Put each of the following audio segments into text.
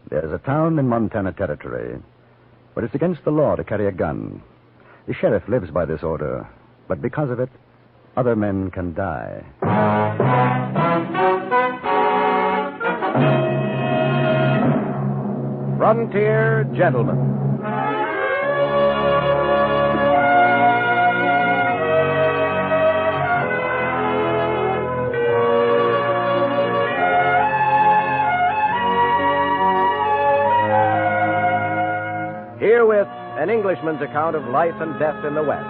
There's a town in Montana Territory where it's against the law to carry a gun. The sheriff lives by this order, but because of it, other men can die. Frontier Gentlemen. Herewith, an Englishman's account of life and death in the West.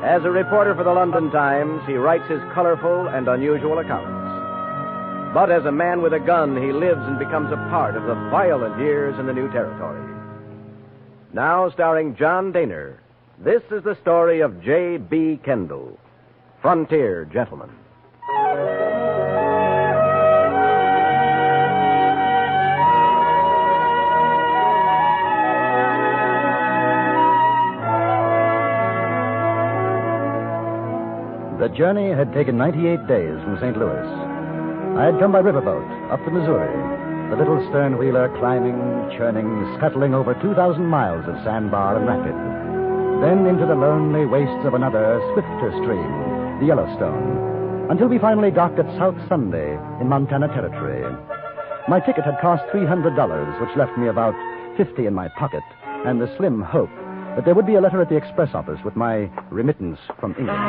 As a reporter for the London Times, he writes his colorful and unusual accounts. But as a man with a gun, he lives and becomes a part of the violent years in the new territory. Now, starring John Daner, this is the story of J.B. Kendall, Frontier Gentleman. The journey had taken 98 days from St. Louis. I had come by riverboat up the Missouri, the little stern-wheeler climbing, churning, scuttling over 2,000 miles of sandbar and rapid. Then into the lonely wastes of another, swifter stream, the Yellowstone, until we finally docked at South Sunday in Montana Territory. My ticket had cost $300, which left me about $50 in my pocket, and the slim hope that there would be a letter at the express office with my remittance from England.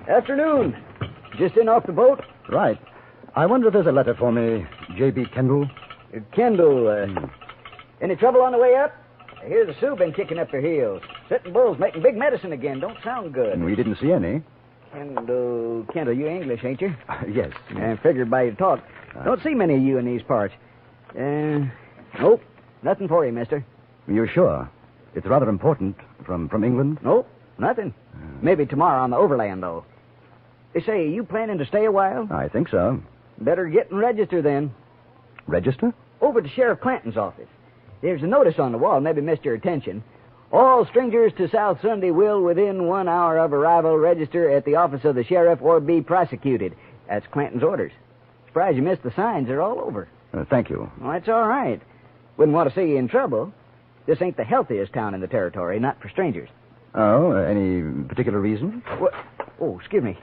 Afternoon. Just in off the boat? Right. I wonder if there's a letter for me, J.B. Kendall. Kendall, any trouble on the way up? I hear the Sioux been kicking up their heels. Sitting bulls making big medicine again. Don't sound good. We didn't see any. Kendall, you English, ain't you? Yes. I figured by your talk. Don't see many of you in these parts. Nope. Nothing for you, mister. You're sure? It's rather important. From England? Nope. Nothing. Maybe tomorrow on the overland, though. They say, you planning to stay a while? I think so. Better get and register then. Register? Over to Sheriff Clanton's office. There's a notice on the wall, maybe missed your attention. All strangers to South Sunday will, within 1 hour of arrival, register at the office of the sheriff or be prosecuted. That's Clanton's orders. Surprised you missed the signs. They're all over. Thank you. Well, that's all right. Wouldn't want to see you in trouble. This ain't the healthiest town in the territory, not for strangers. Oh, any particular reason? What? Oh, excuse me.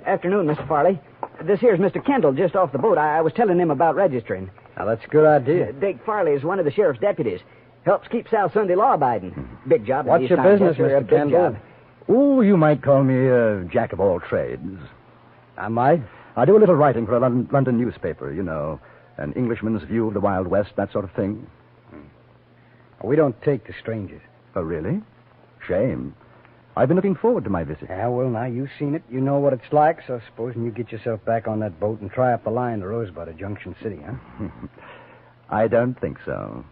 Afternoon, Mr. Farley. This here's Mr. Kendall just off the boat. I was telling him about registering. Now, that's a good idea. Dake Farley is one of the sheriff's deputies. Helps keep South Sunday law-abiding. Big job. What's your business, Mr. Kendall? Oh, you might call me a jack of all trades. I might? I do a little writing for a London newspaper, you know. An Englishman's view of the Wild West, that sort of thing. We don't take to strangers. Oh, really? Shame. I've been looking forward to my visit. Yeah, well, now, you've seen it. You know what it's like, so supposing you get yourself back on that boat and try up the line to Rosebud at Junction City, huh? I don't think so.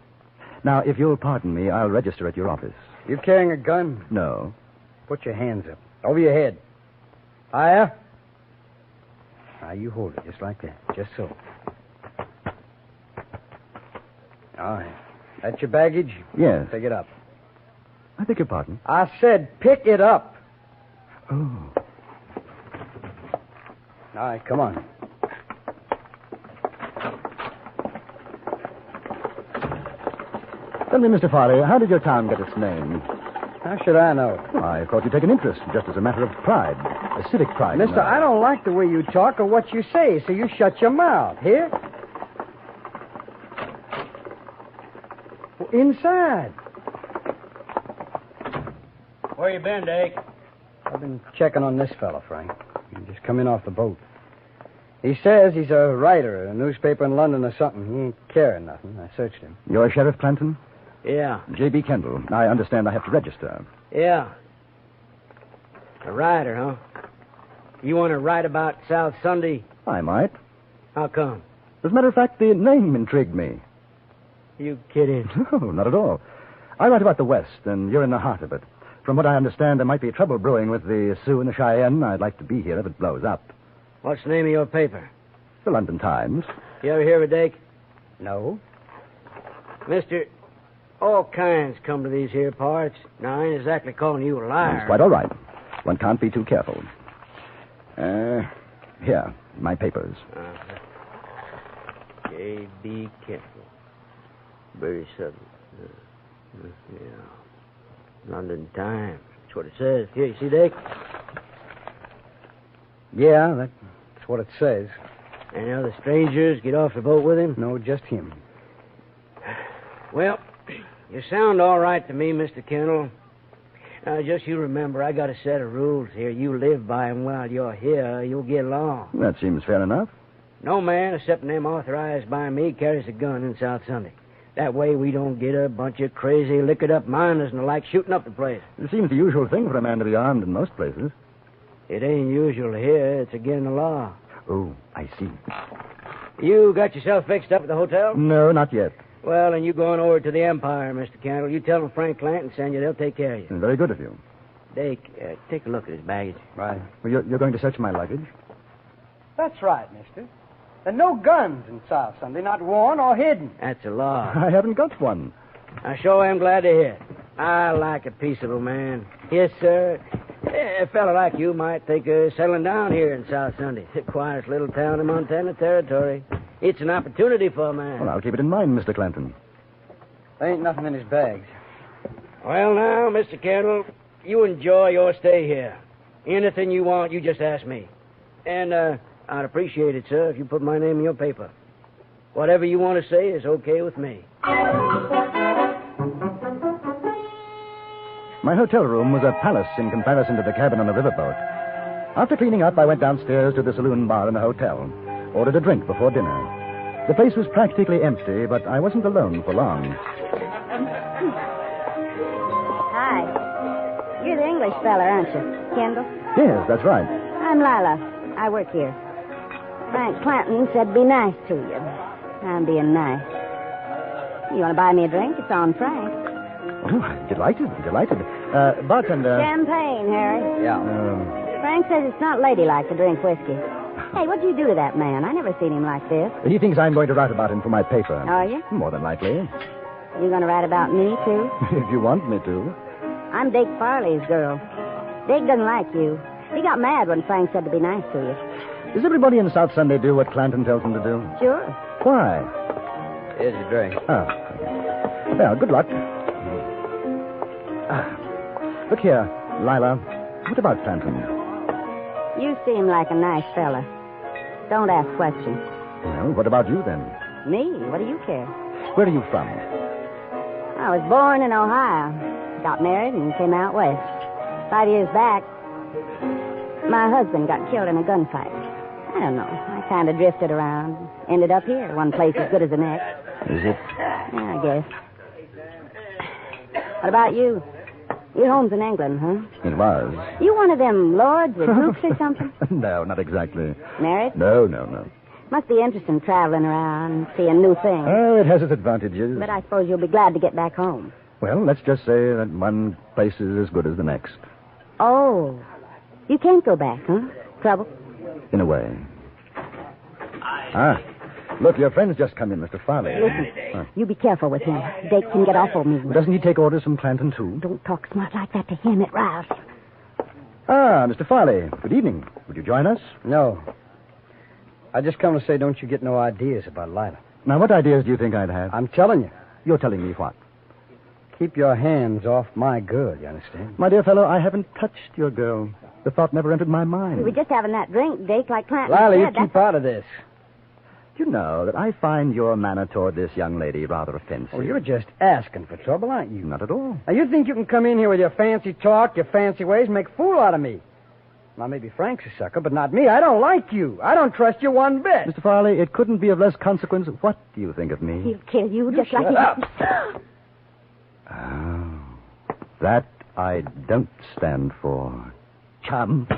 Now, if you'll pardon me, I'll register at your office. You carrying a gun? No. Put your hands up. Over your head. Higher. Now, you hold it just like that. Just so. All right. That's your baggage? Yes. Pick it up. I beg your pardon? I said pick it up. Oh. All right, come on. Tell me, Mr. Farley, how did your town get its name? How should I know? Well, I thought you'd take an interest, just as a matter of pride. A civic pride. Mister, I don't like the way you talk or what you say, so you shut your mouth. Here? Well, inside. Where you been, Dake? I've been checking on this fella, Frank. He just come in off the boat. He says he's a writer at a newspaper in London or something. He ain't carrying nothing. I searched him. You're Sheriff Clanton? Yeah. J.B. Kendall. I understand I have to register. Yeah. A writer, huh? You want to write about South Sunday? I might. How come? As a matter of fact, the name intrigued me. You kidding? No, not at all. I write about the West, and you're in the heart of it. From what I understand, there might be trouble brewing with the Sioux and the Cheyenne. I'd like to be here if it blows up. What's the name of your paper? The London Times. You ever hear of it, Dake? No. Mister, all kinds come to these here parts. Now, I ain't exactly calling you a liar. It's quite all right. One can't be too careful. Here, my papers. Okay, be careful. Very sudden. Yeah. London Times. That's what it says. Here, you see, Dick? Yeah, that's what it says. Any other strangers get off the boat with him? No, just him. Well, you sound all right to me, Mr. Kendall. Now, just you remember, I got a set of rules here. You live by them while you're here, you'll get along. That seems fair enough. No man, except them authorized by me, carries a gun in South Sunday. That way we don't get a bunch of crazy, liquored-up miners and the like shooting up the place. It seems the usual thing for a man to be armed in most places. It ain't usual here. It's against the law. Oh, I see. You got yourself fixed up at the hotel? No, not yet. Well, then you going over to the Empire, Mr. Kendall. You tell them Frank Clanton send you. They'll take care of you. Very good of you. Dake, take a look at his baggage. Right. Well, you're going to search my luggage? That's right, mister. There are no guns in South Sunday, not worn or hidden. That's a law. I haven't got one. I sure am glad to hear it. I like a peaceable man. Yes, sir. A fella like you might think of settling down here in South Sunday. It's the quietest little town in Montana Territory. It's an opportunity for a man. Well, I'll keep it in mind, Mr. Clanton. There ain't nothing in his bags. Well, now, Mr. Kendall, you enjoy your stay here. Anything you want, you just ask me. And I'd appreciate it, sir, if you put my name in your paper. Whatever you want to say is okay with me. My hotel room was a palace in comparison to the cabin on a riverboat. After cleaning up, I went downstairs to the saloon bar in the hotel, ordered a drink before dinner. The place was practically empty, but I wasn't alone for long. Hi. You're the English fella, aren't you? Kendall? Yes, that's right. I'm Lila. I work here. Frank Clanton said be nice to you. I'm being nice. You want to buy me a drink? It's on Frank. Oh, delighted. Bartender. Champagne, Harry. Yeah. Frank says it's not ladylike to drink whiskey. Hey, what'd you do to that man? I never seen him like this. He thinks I'm going to write about him for my paper. Are you? More than likely. You going to write about me, too? If you want me to. I'm Dick Farley's girl. Dick doesn't like you. He got mad when Frank said to be nice to you. Does everybody in South Sunday do what Clanton tells them to do? Sure. Why? Here's a drink. Well, good luck. Look here, Lila. What about Clanton? You seem like a nice fella. Don't ask questions. Well, what about you then? Me? What do you care? Where are you from? I was born in Ohio. Got married and came out west. 5 years back, my husband got killed in a gunfight. I don't know. I kind of drifted around. Ended up here, one place as good as the next. Is it? Yeah, I guess. What about you? Your home's in England, huh? It was. You one of them lords with hoops or something? No, not exactly. Married? No. Must be interesting traveling around, seeing new things. Oh, it has its advantages. But I suppose you'll be glad to get back home. Well, let's just say that one place is as good as the next. Oh. You can't go back, huh? Trouble? In a way. Look, your friend's just come in, Mr. Farley. Listen, you be careful with him. Dake can get awful mean. Doesn't he take orders from Clanton, too? Don't talk smart like that to him. It rouses. Mr. Farley. Good evening. Would you join us? No. I just come to say don't you get no ideas about Lila. Now, what ideas do you think I'd have? I'm telling you. You're telling me what? Keep your hands off my girl, you understand? My dear fellow, I haven't touched your girl. The thought never entered my mind. We were just having that drink, Dake, like Clanton Lila, you said. keep out of this. You know that I find your manner toward this young lady rather offensive. Oh, you're just asking for trouble, aren't you? Not at all. Now, you think you can come in here with your fancy talk, your fancy ways, and make a fool out of me. Now, maybe Frank's a sucker, but not me. I don't like you. I don't trust you one bit. Mr. Farley, it couldn't be of less consequence. What do you think of me? He'll kill you just like shut up. Oh, that I don't stand for. Chum. Oh,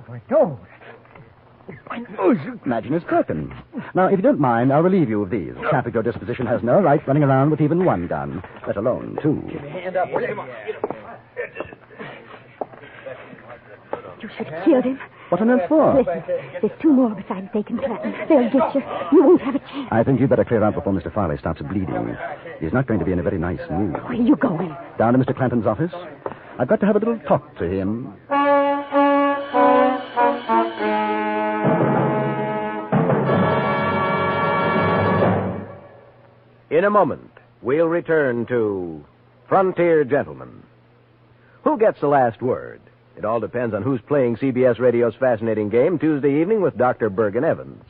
my nose. My nose. Imagine it's broken. Now, if you don't mind, I'll relieve you of these. A chap at your disposition has no right running around with even one gun, let alone two. Hand up, will you? killed him. What on earth for? Listen, there's two more besides Dake and Clanton. They'll get you. You won't have a chance. I think you'd better clear out before Mr. Farley stops bleeding. He's not going to be in a very nice mood. Where are you going? Down to Mr. Clanton's office. I've got to have a little talk to him. In a moment, we'll return to Frontier Gentlemen. Who gets the last word? It all depends on who's playing CBS Radio's fascinating game Tuesday evening with Dr. Bergen Evans.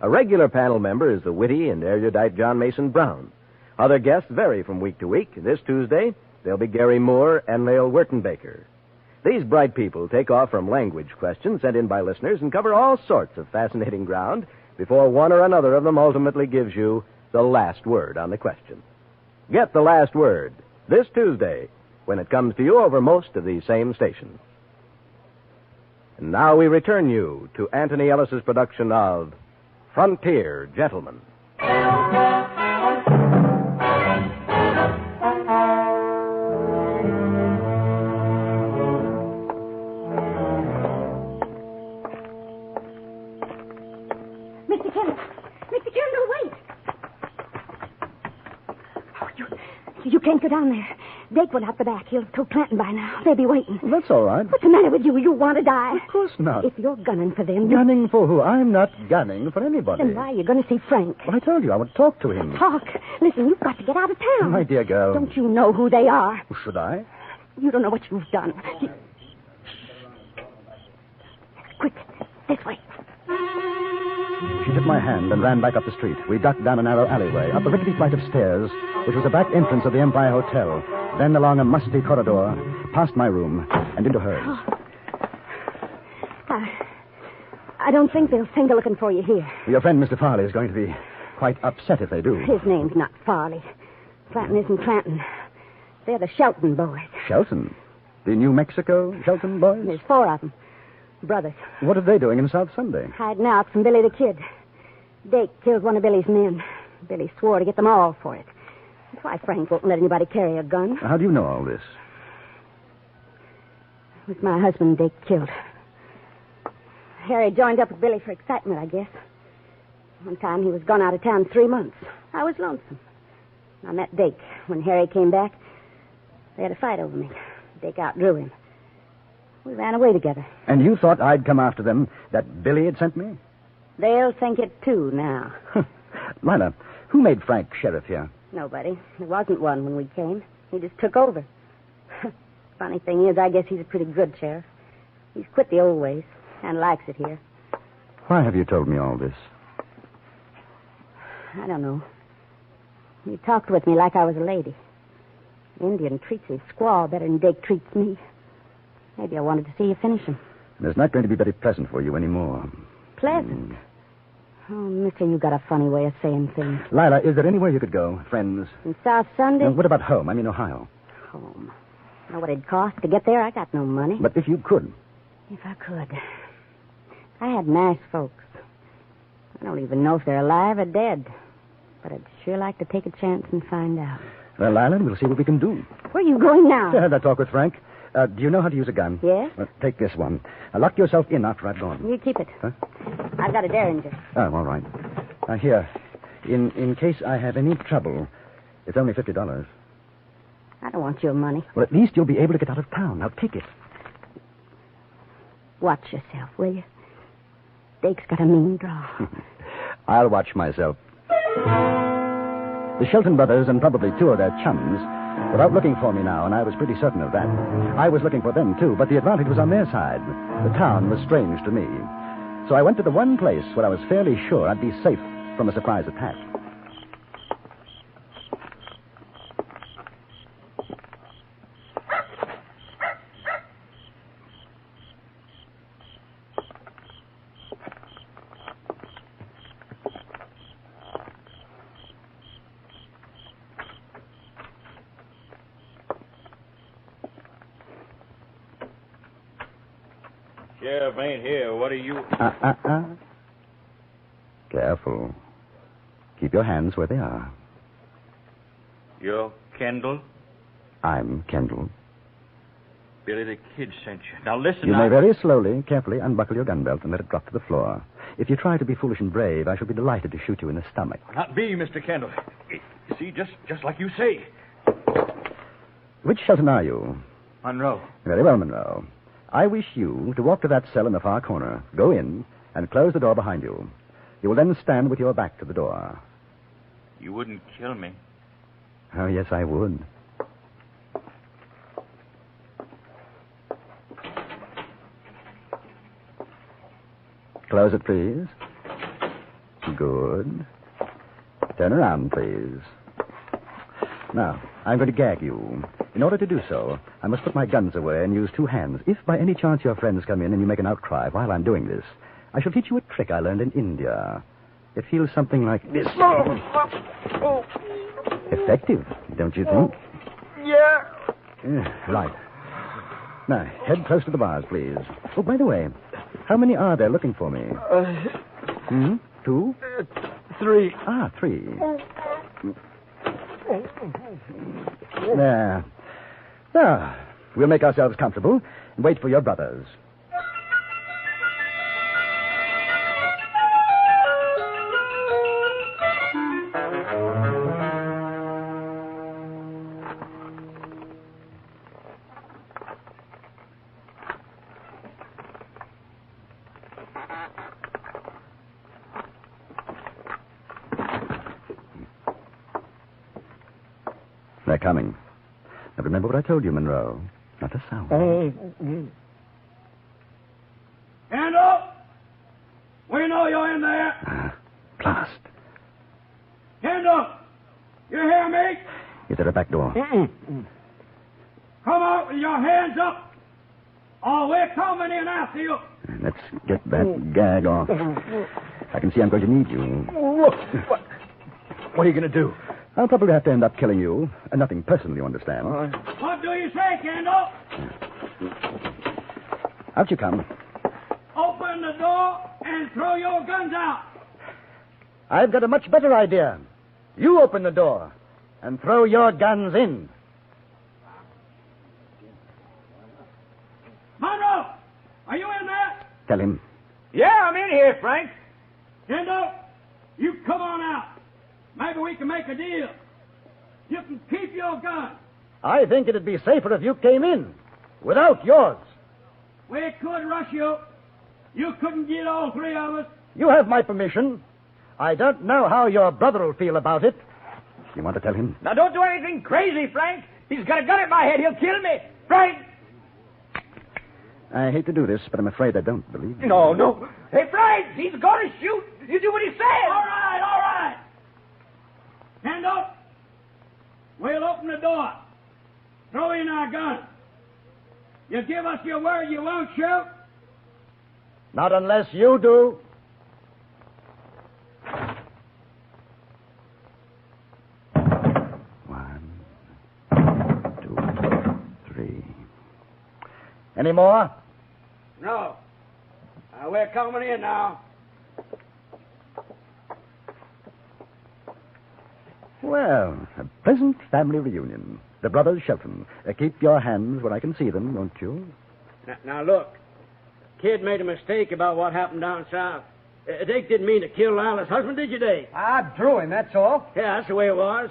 A regular panel member is the witty and erudite John Mason Brown. Other guests vary from week to week. This Tuesday, they'll be Gary Moore and Lael Wertenbaker. These bright people take off from language questions sent in by listeners and cover all sorts of fascinating ground before one or another of them ultimately gives you the last word on the question. Get the last word this Tuesday when it comes to you over most of these same stations. And now we return you to Anthony Ellis's production of Frontier Gentlemen. Mr. Kendall! Mr. Kendall, wait! Oh, you can't go down there. Dake went out the back. He'll have told Clanton by now. They'll be waiting. Well, that's all right. What's the matter with you? You want to die? Of course not. If you're gunning for them... Gunning for who? I'm not gunning for anybody. Then why are you going to see Frank? Well, I told you I would talk to him. Talk. Listen, you've got to get out of town. My dear girl. Don't you know who they are? Should I? You don't know what you've done. Quick, this way. She took my hand and ran back up the street. We ducked down a narrow alleyway, up a rickety flight of stairs, which was the back entrance of the Empire Hotel, then along a musty corridor, past my room, and into hers. I don't think they'll think of looking for you here. Your friend, Mr. Farley, is going to be quite upset if they do. His name's not Farley. Clanton isn't Clanton. They're the Shelton boys. Shelton? The New Mexico Shelton boys? There's four of them. Brothers. What are they doing in South Sunday? Hiding out from Billy the Kid. Dake killed one of Billy's men. Billy swore to get them all for it. That's why Frank won't let anybody carry a gun. How do you know all this? It was my husband Dake killed. Harry joined up with Billy for excitement, I guess. One time he was gone out of town 3 months. I was lonesome. I met Dake. When Harry came back, they had a fight over me. Dake outdrew him. We ran away together. And you thought I'd come after them, that Billy had sent me? They'll think it, too, now. Lila, who made Frank sheriff here? Nobody. There wasn't one when we came. He just took over. Funny thing is, I guess he's a pretty good sheriff. He's quit the old ways and likes it here. Why have you told me all this? I don't know. He talked with me like I was a lady. Indian treats his squaw better than Dake treats me. Maybe I wanted to see you finish him. It's not going to be very pleasant for you anymore. Pleasant? Oh, mister, you got a funny way of saying things. Lila, is there anywhere you could go? Friends? In South Sunday? What about home? I mean, Ohio. Home. Know what it'd cost to get there? I got no money. But if you could. If I could. I had nice folks. I don't even know if they're alive or dead. But I'd sure like to take a chance and find out. Well, Lila, we'll see what we can do. Where are you going now? I had that talk with Frank. Do you know how to use a gun? Yes. Take this one. Lock yourself in after I've gone. You keep it. Huh? I've got a Derringer. Oh, all right. Here. In case I have any trouble, it's only $50. I don't want your money. Well, at least you'll be able to get out of town. Now, take it. Watch yourself, will you? Dake's got a mean draw. I'll watch myself. The Shelton Brothers and probably two of their chums were out looking for me now, and I was pretty certain of that. I was looking for them, too, but the advantage was on their side. The town was strange to me. So I went to the one place where I was fairly sure I'd be safe from a surprise attack. Sheriff ain't here. What are you... Careful. Keep your hands where they are. You're Kendall? I'm Kendall. Billy the Kid sent you. Now listen. You may very slowly, carefully unbuckle your gun belt and let it drop to the floor. If you try to be foolish and brave, I shall be delighted to shoot you in the stomach. Not me, Mr. Kendall. You see, just like you say. Which Shelton are you? Monroe. Very well, Monroe. I wish you to walk to that cell in the far corner, go in, and close the door behind you. You will then stand with your back to the door. You wouldn't kill me. Oh, yes, I would. Close it, please. Good. Turn around, please. Now, I'm going to gag you. In order to do so, I must put my guns away and use two hands. If by any chance your friends come in and you make an outcry while I'm doing this, I shall teach you a trick I learned in India. It feels something like this. Effective, don't you think? Yeah. Right. Now, head close to the bars, please. Oh, by the way, how many are there looking for me? 2? 3. 3. There. Now, we'll make ourselves comfortable and wait for your brothers. They're coming. Now remember what I told you, Monroe. Not a sound. Hand up! We know you're in there. Blast. Hand up! You hear me? Is there a back door? Come out with your hands up. Oh, we're coming in after you. Let's get that gag off. I can see I'm going to need you. What are you going to do? I'll probably have to end up killing you. Nothing personal, you understand. What do you say, Kendall? Out you come. Open the door and throw your guns out. I've got a much better idea. You open the door and throw your guns in. Monroe, are you in there? Tell him. Yeah, I'm in here, Frank. Kendall, you come on out. Maybe we can make a deal. You can keep your gun. I think it'd be safer if you came in without yours. We could rush you. You couldn't get all three of us. You have my permission. I don't know how your brother will feel about it. You want to tell him? Now, don't do anything crazy, Frank. He's got a gun at my head. He'll kill me. Frank! I hate to do this, but I'm afraid I don't believe you. No. Hey, Frank, he's going to shoot. You do what he says. All right. Hand up. We'll open the door. Throw in our guns. You give us your word you won't shoot? Not unless you do. One, 2, 3. Any more? No. We're coming in now. Well, a pleasant family reunion. The brothers Shelton. Keep your hands where I can see them, won't you? Now, look. Kid made a mistake about what happened down south. Dake didn't mean to kill Lila's husband, did you, Dake? I drew him, that's all. Yeah, that's the way it was.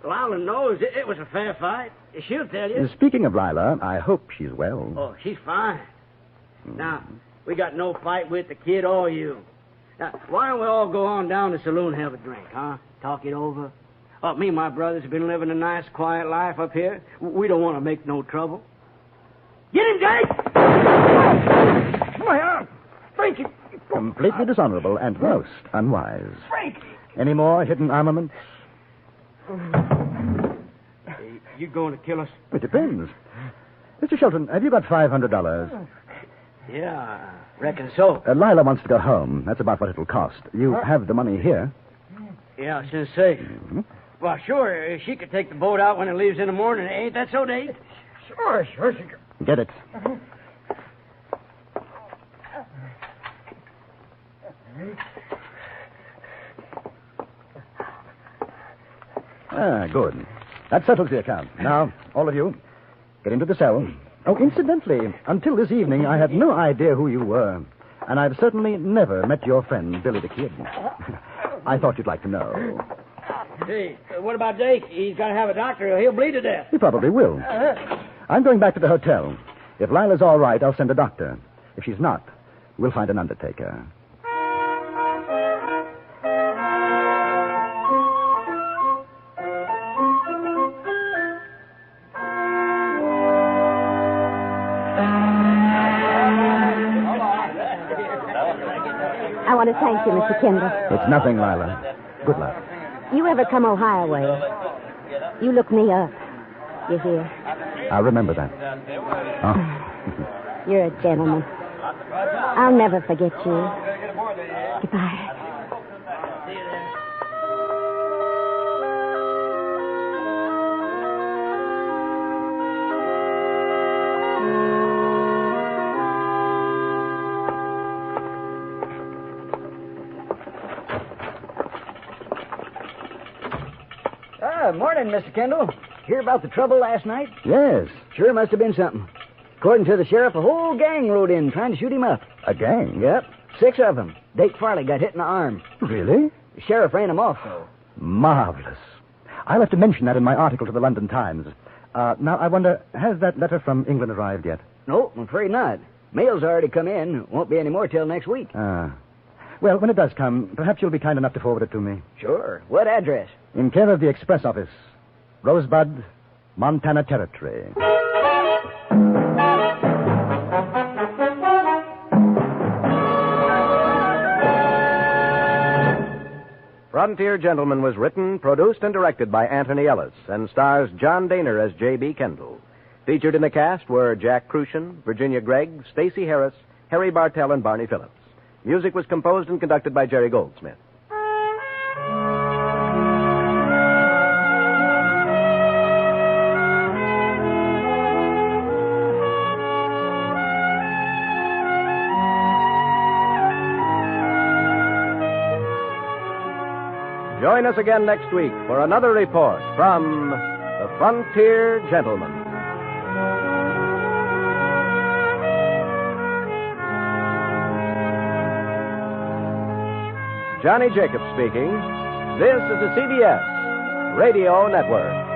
Lila knows it was a fair fight. She'll tell you. Speaking of Lila, I hope she's well. Oh, she's fine. Now, we got no fight with the kid or you. Now, why don't we all go on down to the saloon and have a drink, huh? Talk it over. Oh, me and my brothers have been living a nice, quiet life up here. We don't want to make no trouble. Get him, Jake! My arm! Frankie! Completely dishonorable and most unwise. Frankie! Any more hidden armaments? You going to kill us? It depends. Mr. Shelton, have you got $500? Yeah, I reckon so. Lila wants to go home. That's about what it'll cost. You have the money here. Yeah, I was going to say. Mm-hmm. Well, sure, she could take the boat out when it leaves in the morning. Ain't that so, Dave? Sure, she could. Get it. Good. That settles the account. Now, all of you, get into the cell. Oh, incidentally, until this evening, I had no idea who you were. And I've certainly never met your friend, Billy the Kid. I thought you'd like to know. Hey, what about Jake? He's got to have a doctor or he'll bleed to death. He probably will. I'm going back to the hotel. If Lila's all right, I'll send a doctor. If she's not, we'll find an undertaker. I want to thank you, Mr. Kendall. It's nothing, Lila. Good luck. You ever come Ohio way, you look me up. You hear? I'll remember that. Oh. You're a gentleman. I'll never forget you. Goodbye. Morning, Mr. Kendall. Hear about the trouble last night? Yes. Sure must have been something. According to the sheriff, a whole gang rode in trying to shoot him up. A gang? Yep. 6 of them. Dake Farley got hit in the arm. Really? The sheriff ran him off, though. Marvelous. I'll have to mention that in my article to the London Times. Now, I wonder, has that letter from England arrived yet? No, I'm afraid not. Mail's already come in. Won't be any more till next week. Well, when it does come, perhaps you'll be kind enough to forward it to me. Sure. What address? In care of the Express Office. Rosebud, Montana Territory. Frontier Gentleman was written, produced, and directed by Anthony Ellis and stars John Daner as J.B. Kendall. Featured in the cast were Jack Crucian, Virginia Gregg, Stacey Harris, Harry Bartell, and Barney Phillips. Music was composed and conducted by Jerry Goldsmith. Join us again next week for another report from the Frontier Gentleman. Johnny Jacobs speaking. This is the CBS Radio Network.